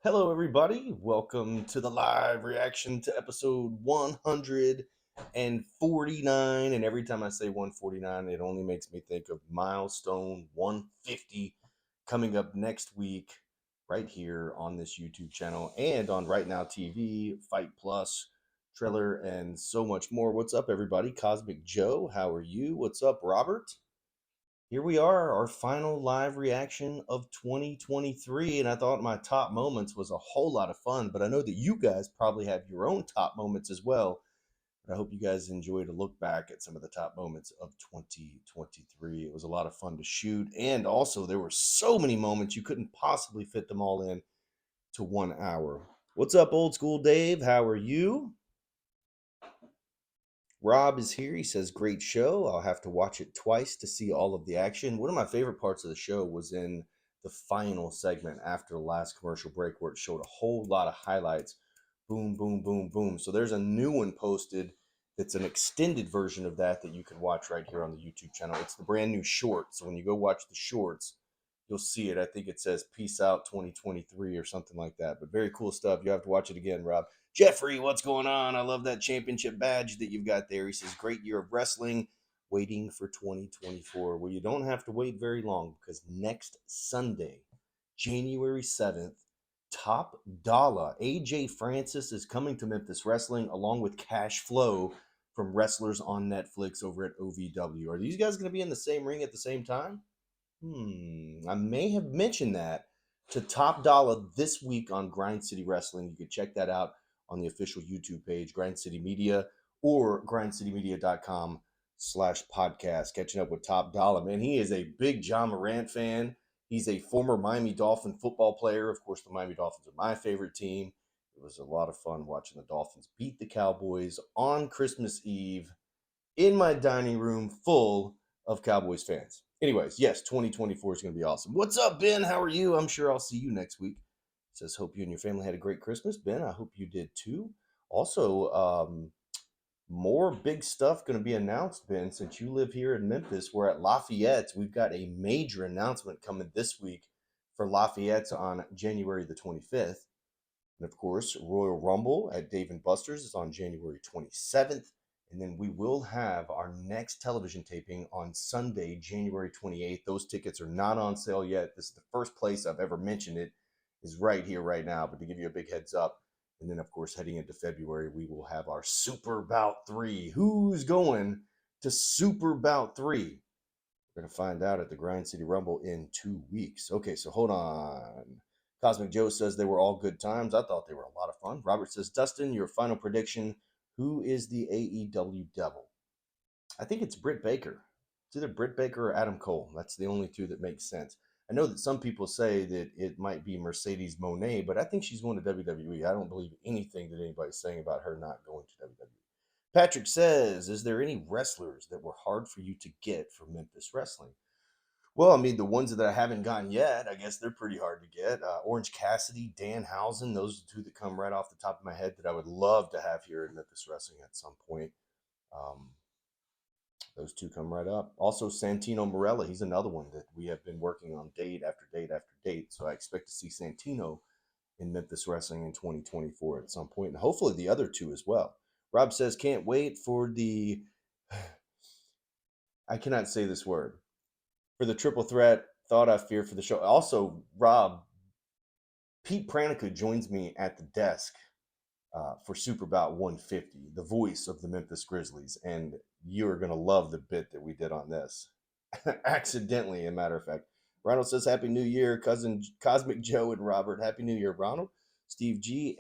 Hello, everybody. Welcome to the live reaction to episode 149. And every time I say 149, it only makes me think of milestone 150 coming up next week, right here on this YouTube channel and on Right Now TV, Fight Plus, Trailer, and so much more. What's up, everybody? Cosmic Joe, how are you? What's up, Robert? Here we are, our final live reaction of 2023. And I thought my top moments was a whole lot of fun, but I know that you guys probably have your own top moments as well. I hope you guys enjoyed a look back at some of the top moments of 2023. It was a lot of fun to shoot. And also, there were so many moments you couldn't possibly fit them all in to 1 hour. What's up, old school Dave? How are you? Rob is here. He says, great show. I'll have to watch it twice to see all of the action. One of my favorite parts of the show was in the final segment after the last commercial break, where it showed a whole lot of highlights. Boom, boom, boom, boom. So there's a new one posted that's an extended version of that you can watch right here on the YouTube channel. It's the brand new short. So when you go watch the shorts, you'll see it. I think it says Peace Out 2023 or something like that. But very cool stuff. You have to watch it again, Rob. Jeffrey, what's going on? I love that championship badge that you've got there. He says, great year of wrestling, waiting for 2024. Well, you don't have to wait very long, because next Sunday, January 7th, Top Dollar AJ Francis is coming to Memphis Wrestling, along with Cash Flow from Wrestlers on Netflix over at OVW. Are these guys going to be in the same ring at the same time? I may have mentioned that to Top Dollar this week on Grind City Wrestling. You can check that out on the official YouTube page, Grind City Media, or grindcitymedia.com/podcast. Catching up with Top Dollar, man. He is a big John Morant fan. He's a former Miami Dolphin football player. Of course, the Miami Dolphins are my favorite team. It was a lot of fun watching the Dolphins beat the Cowboys on Christmas Eve in my dining room full of Cowboys fans. Anyways, yes, 2024 is going to be awesome. What's up, Ben? How are you? I'm sure I'll see you next week. Says, hope you and your family had a great Christmas. Ben, I hope you did too. Also, more big stuff going to be announced, Ben, since you live here in Memphis. We're at Lafayette. We've got a major announcement coming this week for Lafayette on January the 25th. And of course, Royal Rumble at Dave and Buster's is on January 27th. And then we will have our next television taping on Sunday, January 28th. Those tickets are not on sale yet. This is the first place I've ever mentioned it, is right here, right now. But to give you a big heads up, and then, of course, heading into February, we will have our Super Bout 3. Who's going to Super Bout 3? We're going to find out at the Grind City Rumble in 2 weeks. Okay, so hold on. Cosmic Joe says they were all good times. I thought they were a lot of fun. Robert says, Dustin, your final prediction. Who is the AEW Devil? I think it's Britt Baker. It's either Britt Baker or Adam Cole. That's the only two that make sense. I know that some people say that it might be Mercedes Moné, but I think she's going to WWE. I don't believe anything that anybody's saying about her not going to WWE. Patrick says, is there any wrestlers that were hard for you to get for Memphis Wrestling? Well, I mean, the ones that I haven't gotten yet, I guess they're pretty hard to get. Orange Cassidy, Danhausen, those are the two that come right off the top of my head that I would love to have here in Memphis Wrestling at some point. Um, those two come right up. Also, Santino Morella, he's another one that we have been working on date after date after date. So I expect to see Santino in Memphis Wrestling in 2024 at some point, and hopefully the other two as well. Rob says, can't wait for the, I cannot say this word, for the triple threat, thought I fear for the show. Also, Rob, Pete Pranica joins me at the desk for Super Bout 150, the voice of the Memphis Grizzlies, and you are going to love the bit that we did on this. Accidentally, a matter of fact. Ronald says, Happy New Year, cousin Cosmic Joe and Robert. Happy New Year, Ronald. Steve G,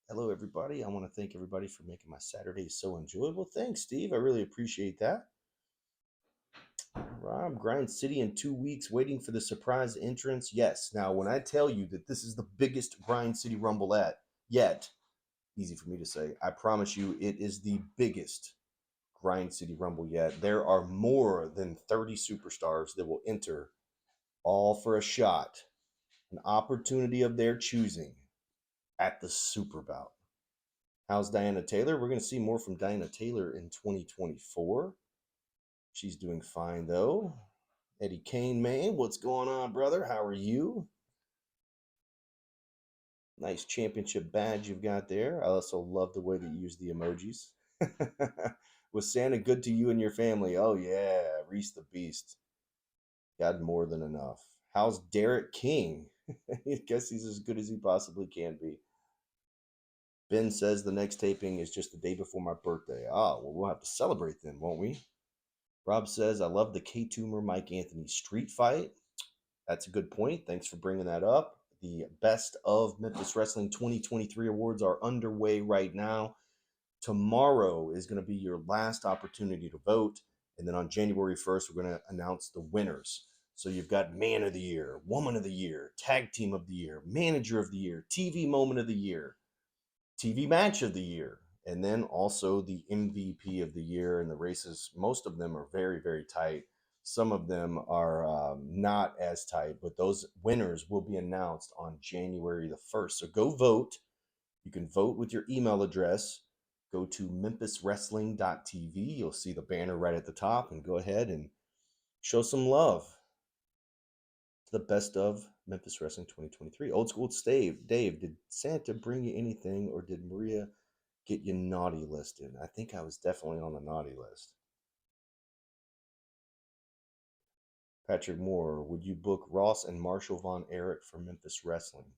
hello, everybody. I want to thank everybody for making my Saturday so enjoyable. Thanks, Steve. I really appreciate that. Rob, Grind City in 2 weeks, waiting for the surprise entrance. Yes. Now, when I tell you that this is the biggest Grind City Rumble yet, easy for me to say, I promise you it is the biggest Grind City Rumble yet. There are more than 30 superstars that will enter, all for a shot, an opportunity of their choosing at the Super Bout. How's Diana Taylor? We're going to see more from Diana Taylor in 2024. She's doing fine, though. Eddie Kane, man, what's going on, brother? How are you? Nice championship badge you've got there. I also love the way that you use the emojis. Was Santa good to you and your family? Oh, yeah. Reese the Beast. Got more than enough. How's Derek King? I guess he's as good as he possibly can be. Ben says the next taping is just the day before my birthday. Ah, well, we'll have to celebrate then, won't we? Rob says, I love the K Toomer Mike Anthony street fight. That's a good point. Thanks for bringing that up. The Best of Memphis Wrestling 2023 awards are underway right now. Tomorrow is going to be your last opportunity to vote. And then on January 1st, we're going to announce the winners. So you've got Man of the Year, Woman of the Year, Tag Team of the Year, Manager of the Year, TV Moment of the Year, TV Match of the Year, and then also the MVP of the year. And the races, most of them are very, very tight. Some of them are not as tight, but those winners will be announced on January the 1st. So go vote. You can vote with your email address. Go to memphiswrestling.tv. You'll see the banner right at the top, and go ahead and show some love to the Best of Memphis Wrestling 2023. Old School Dave, did Santa bring you anything, or did Maria get you naughty listed? I think I was definitely on the naughty list. Patrick Moore, would you book Ross and Marshall Von Erich for Memphis Wrestling?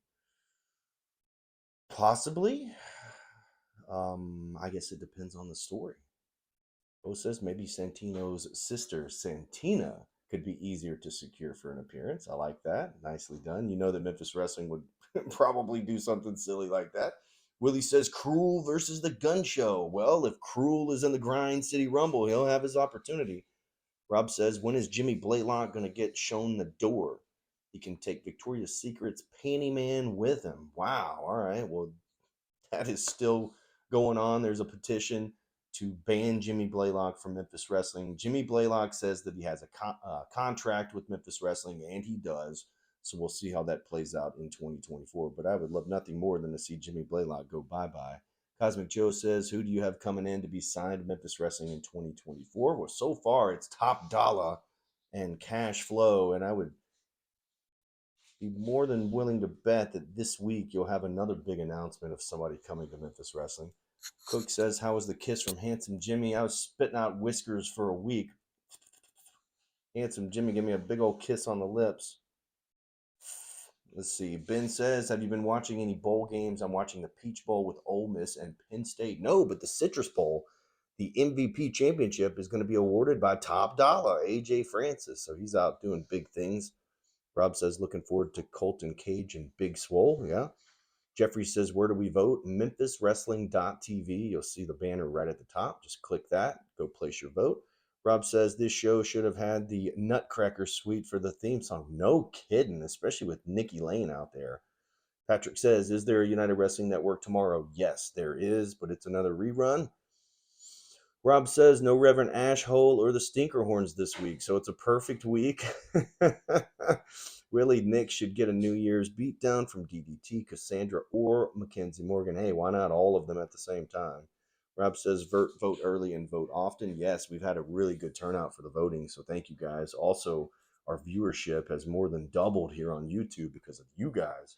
Possibly. I guess it depends on the story. O says maybe Santino's sister, Santina, could be easier to secure for an appearance. I like that. Nicely done. You know that Memphis Wrestling would probably do something silly like that. Willie says Cruel versus the Gun Show. Well, if Cruel is in the Grind City Rumble, he'll have his opportunity. Rob says, when is Jimmy Blaylock going to get shown the door? He can take Victoria's Secret's Panty Man with him. Wow. All right. Well, that is still going on. There's a petition to ban Jimmy Blaylock from Memphis Wrestling. Jimmy Blaylock says that he has a contract with Memphis Wrestling, and he does. So we'll see how that plays out in 2024. But I would love nothing more than to see Jimmy Blaylock go bye-bye. Cosmic Joe says, who do you have coming in to be signed to Memphis Wrestling in 2024? Well, so far it's Top Dollar and Cash Flow, and I would be more than willing to bet that this week you'll have another big announcement of somebody coming to Memphis Wrestling. Cook says, how was the kiss from Handsome Jimmy? I was spitting out whiskers for a week. Handsome Jimmy gave me a big old kiss on the lips. Let's see. Ben says, have you been watching any bowl games? I'm watching the Peach Bowl with Ole Miss and Penn State. No, but the Citrus Bowl, the MVP championship, is going to be awarded by Top Dollar, AJ Francis. So he's out doing big things. Rob says, looking forward to Colton Cage and Big Swole. Yeah. Jeffrey says, where do we vote? MemphisWrestling.tv. You'll see the banner right at the top. Just click that. Go place your vote. Rob says, this show should have had the Nutcracker Suite for the theme song. No kidding, especially with Nikki Lane out there. Patrick says, is there a United Wrestling Network tomorrow? Yes, there is, but it's another rerun. Rob says, no Reverend Ashhole or the Stinkerhorns this week, so it's a perfect week. Really, Nick should get a New Year's beatdown from DDT, Cassandra, or Mackenzie Morgan. Hey, why not all of them at the same time? Rob says, vote early and vote often. Yes, we've had a really good turnout for the voting, so thank you guys. Also, our viewership has more than doubled here on YouTube because of you guys.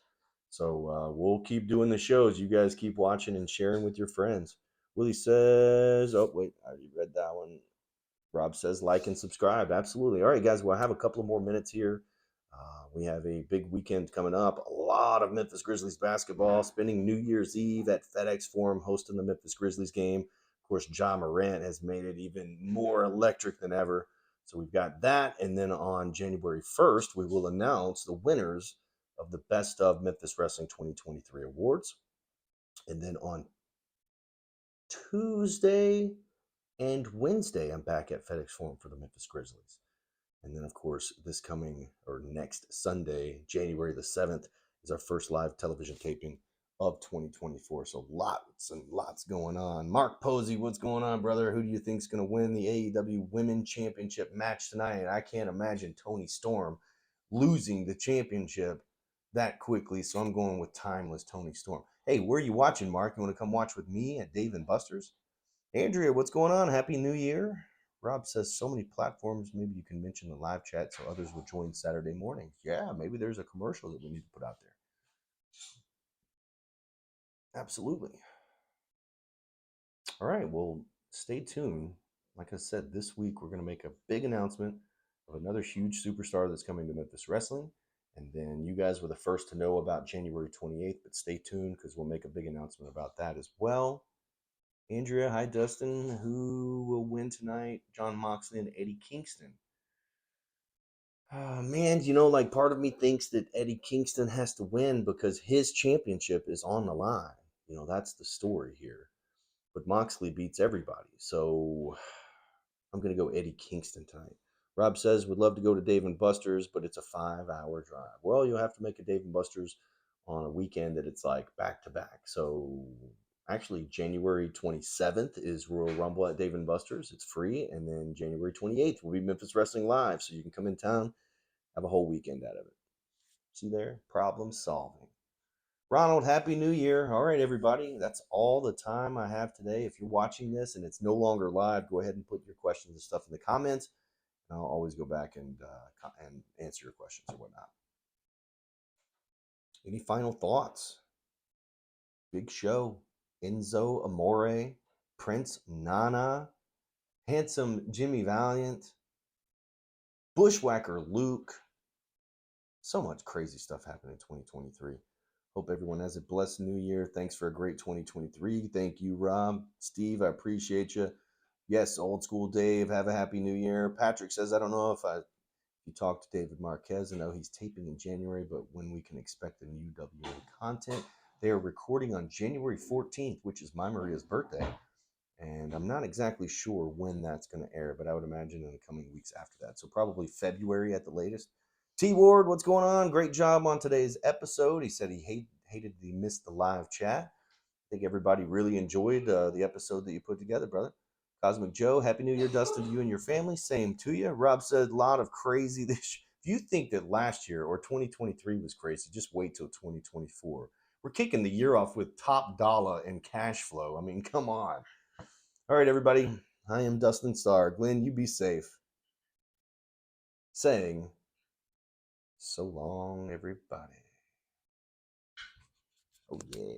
So we'll keep doing the shows. You guys keep watching and sharing with your friends. Willie says, oh, wait, I already read that one. Rob says, like and subscribe. Absolutely. All right, guys, we'll have a couple of more minutes here. We have a big weekend coming up. A lot of Memphis Grizzlies basketball, spending New Year's Eve at FedEx Forum, hosting the Memphis Grizzlies game. Of course, Ja Morant has made it even more electric than ever. So we've got that. And then on January 1st, we will announce the winners of the Best of Memphis Wrestling 2023 awards. And then on Tuesday and Wednesday, I'm back at FedEx Forum for the Memphis Grizzlies. And then, of course, this coming or next Sunday, January the 7th, is our first live television taping of 2024. So lots and lots going on. Mark Posey, what's going on, brother? Who do you think is going to win the AEW Women's Championship match tonight? I can't imagine Toni Storm losing the championship that quickly. So I'm going with timeless Toni Storm. Hey, where are you watching, Mark? You want to come watch with me at Dave and Buster's? Andrea, what's going on? Happy New Year. Rob says so many platforms. Maybe you can mention the live chat so others will join Saturday mornings. Yeah, maybe there's a commercial that we need to put out there. Absolutely. All right. Well, stay tuned. Like I said, this week we're going to make a big announcement of another huge superstar that's coming to Memphis Wrestling. And then you guys were the first to know about January 28th, but stay tuned because we'll make a big announcement about that as well. Andrea, hi, Dustin. Who will win tonight? John Moxley and Eddie Kingston. Man, like part of me thinks that Eddie Kingston has to win because his championship is on the line. That's the story here. But Moxley beats everybody. So I'm going to go Eddie Kingston tonight. Rob says, would love to go to Dave & Buster's, but it's a 5-hour drive. Well, you'll have to make a Dave & Buster's on a weekend that it's like back to back. So actually, January 27th is Royal Rumble at Dave & Buster's. It's free. And then January 28th will be Memphis Wrestling Live. So you can come in town, have a whole weekend out of it. See there? Problem solving. Ronald, Happy New Year. All right, everybody. That's all the time I have today. If you're watching this and it's no longer live, go ahead and put your questions and stuff in the comments. And I'll always go back and answer your questions or whatnot. Any final thoughts? Big Show, Enzo Amore, Prince Nana, Handsome Jimmy Valiant, Bushwhacker Luke. So much crazy stuff happened in 2023. Hope everyone has a blessed new year. Thanks for a great 2023. Thank you, Rob. Steve, I appreciate you. Yes, old school Dave, have a happy new year. Patrick says, I don't know if you talked to David Marquez. I know he's taping in January, but when we can expect the new WA content. They are recording on January 14th, which is my Maria's birthday. And I'm not exactly sure when that's going to air, but I would imagine in the coming weeks after that. So probably February at the latest. T Ward, what's going on? Great job on today's episode. He said he hated he missed the live chat. I think everybody really enjoyed the episode that you put together, brother. Cosmic Joe, Happy New Year, Dustin, to you and your family. Same to you. Rob said a lot of crazy this. If you think that last year or 2023 was crazy, just wait till 2024. We're kicking the year off with top dollar and cash flow. I mean, come on. All right, everybody. I am Dustin Starr. Glenn, you be safe. Saying, so long, everybody. Oh, yeah.